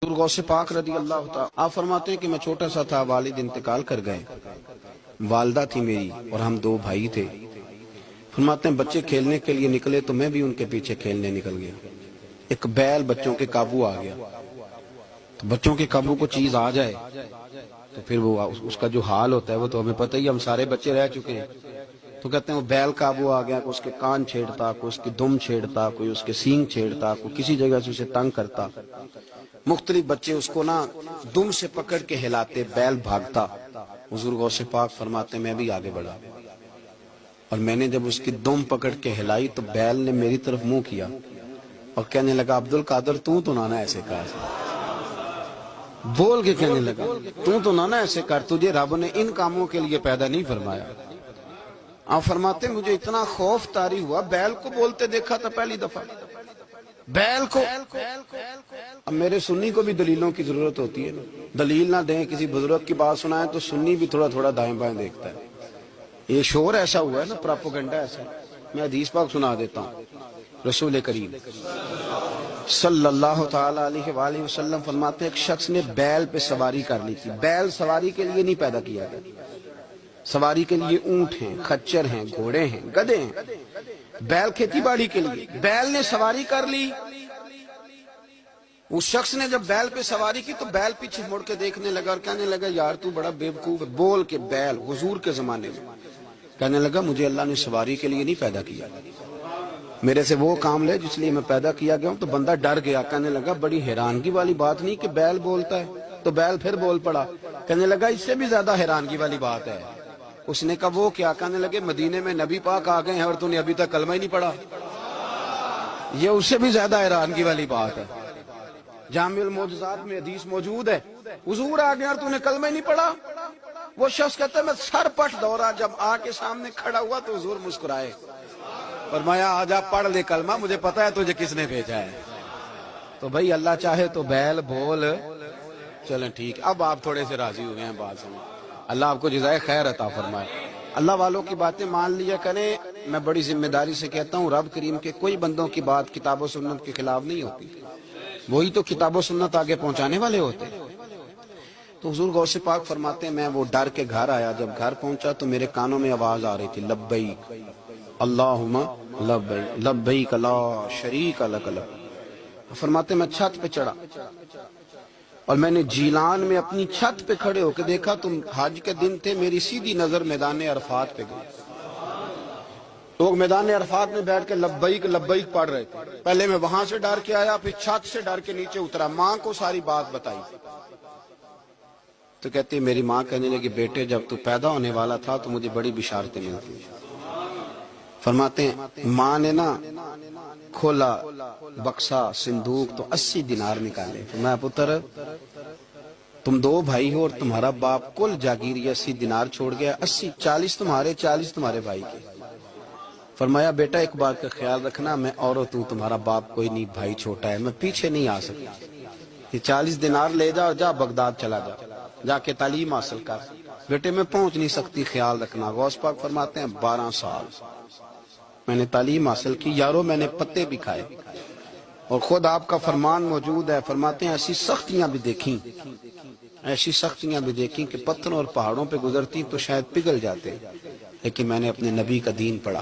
غوث پاک رضی اللہ تعالی آپ فرماتے ہیں کہ میں چھوٹا سا تھا، والد انتقال کر گئے، والدہ تھی میری اور ہم دو بھائی تھے۔ فرماتے ہیں بچے کھیلنے کے لیے نکلے تو میں بھی ان کے پیچھے کھیلنے نکل گیا۔ ایک بیل بچوں کے قابو آ گیا، تو بچوں کے قابو کو چیز آ جائے تو پھر وہ اس کا جو حال ہوتا ہے وہ تو ہمیں پتہ ہی، ہم سارے بچے رہ چکے ہیں۔ تو کہتے ہیں وہ بیل قابو آ گیا، کوئی اس کے کان چھیڑتا، کوئی اس کی دم چھیڑتا، کوئی اس کے سینگ چھیڑتا، کوئی کسی جگہ سے اسے تنگ کرتا۔ مختلف بچے اس کو دم سے پکڑ کے ہلاتے، بیل بھاگتا۔ حضور غوث پاک فرماتے ہیں میں بھی آگے بڑھا، اور میں نے جب اس کی دم پکڑ کے ہلائی تو بیل نے میری طرف منہ کیا اور کہنے لگا عبد القادر تو نہ ایسے کر، بول کے کہنے لگا تو نہ ایسے کر، تجھے رب نے ان کاموں کے لیے پیدا نہیں فرمایا۔ آپ فرماتے ہیں مجھے اتنا خوف طاری ہوا، بیل کو بولتے دیکھا تھا پہلی دفعہ، بیل کو۔ اب میرے سنی کو بھی دلیلوں کی ضرورت ہوتی ہے نا، دلیل نہ دیں، کسی بزرگ کی بات سنائیں تو سنی بھی تھوڑا تھوڑا دائیں بائیں دیکھتا ہے۔ یہ شور ایسا ہوا ہے نا، پراپوگنڈا ایسا ہے۔ میں حدیث پاک سنا دیتا ہوں۔ رسول کریم صلی اللہ تعالی علیہ وآلہ وسلم فرماتے ہیں ایک شخص نے بیل پہ سواری کر لی تھی۔ بیل سواری کے لیے نہیں پیدا کیا گیا، سواری کے لیے اونٹ ہیں، خچر ہیں، گھوڑے ہیں، گدھے ہیں، بیل کھیتی باڑی کے لیے۔ بیل نے سواری کر لی، اس شخص نے جب بیل پہ سواری کی تو بیل پیچھے مڑ کے دیکھنے لگا اور کہنے لگا یار تو بڑا بیوقوف ہے۔ بول کے بیل حضور کے زمانے میں کہنے لگا مجھے اللہ نے سواری کے لیے نہیں پیدا کیا، میرے سے وہ کام لے جس لیے میں پیدا کیا گیا ہوں۔ تو بندہ ڈر گیا، کہنے لگا بڑی حیرانگی والی بات نہیں کہ بیل بولتا ہے۔ تو بیل پھر بول پڑا، کہنے لگا اس سے بھی زیادہ حیرانگی والی بات ہے۔ اس نے کہا وہ کیا؟ کہنے لگے مدینے میں نبی پاک آ گئے ہیں اور تو نے ابھی تک کلمہ ہی نہیں پڑھا، یہ اس سے بھی زیادہ حیرانگی والی بات ہے۔ جامع المعجزات میں حدیث موجود ہے، حضور آ گیا اور تو نے کلمہ ہی نہیں پڑھا۔ وہ شخص کہتا ہے میں سر پٹ دوڑا، جب آ کے سامنے کھڑا ہوا تو حضور مسکرائے، فرمایا آجا پڑھ لے کلمہ، مجھے پتا ہے تجھے کس نے بھیجا ہے۔ تو بھائی اللہ چاہے تو بیل بول، چلیں ٹھیک۔ اب آپ تھوڑے سے راضی ہوئے ہیں بات سمجھ، اللہ آپ کو جزائے خیر عطا فرمائے۔ اللہ والوں کی باتیں مان لیا کریں۔ میں بڑی ذمہ داری سے کہتا ہوں رب کریم کے کوئی بندوں کی بات کتاب و سنت کے خلاف نہیں ہوتی، وہی تو کتاب و سنت آگے پہنچانے والے ہوتے۔ تو حضور غوث پاک فرماتے ہیں میں وہ ڈر کے گھر آیا، جب گھر پہنچا تو میرے کانوں میں آواز آ رہی تھی لبیک اللہم لبیک لبیک لا شریک لک لبیک۔ فرماتے ہیں میں چھت پہ چڑھا اور میں نے جیلان میں اپنی چھت پہ کھڑے ہو کے دیکھا، تم حج کے دن تھے، میری سیدھی نظر میدان عرفات پہ گئی۔ لوگ میدان عرفات میں بیٹھ کے لبیک لبیک پڑھ رہے تھے۔ پہلے میں وہاں سے ڈر کے آیا، پھر چھت سے ڈر کے نیچے اترا، ماں کو ساری بات بتائی۔ تو کہتی میری ماں کہنے لگی بیٹے جب تو پیدا ہونے والا تھا تو مجھے بڑی بشارتیں ملتی۔ فرماتے ہیں ماں نے کھولا بکسا صندوق تو 80 دینار نکالے۔ میں پتر تم دو بھائی ہو اور تمہارا باپ کل جاگیر 80 دینار چھوڑ گیا، 80 40 تمہارے 40 تمہارے بھائی کے۔ فرمایا بیٹا ایک بات کا خیال رکھنا، میں عورت ہوں، تمہارا باپ کوئی نہیں، بھائی چھوٹا ہے، میں پیچھے نہیں آ سکتا، یہ 40 دینار لے جا اور جا بغداد چلا جا، جا کے تعلیم حاصل کر، بیٹے میں پہنچ نہیں سکتی، خیال رکھنا۔ غوث پاک فرماتے ہیں 12 سال میں نے تعلیم حاصل کی یارو، میں نے پتے بھی کھائے، اور خود آپ کا فرمان موجود ہے، فرماتے ہیں ایسی سختیاں بھی دیکھیں، ایسی سختیاں بھی دیکھیں کہ پتھروں اور پہاڑوں پہ گزرتی تو شاید پگھل جاتے، لیکن میں نے اپنے نبی کا دین پڑھا۔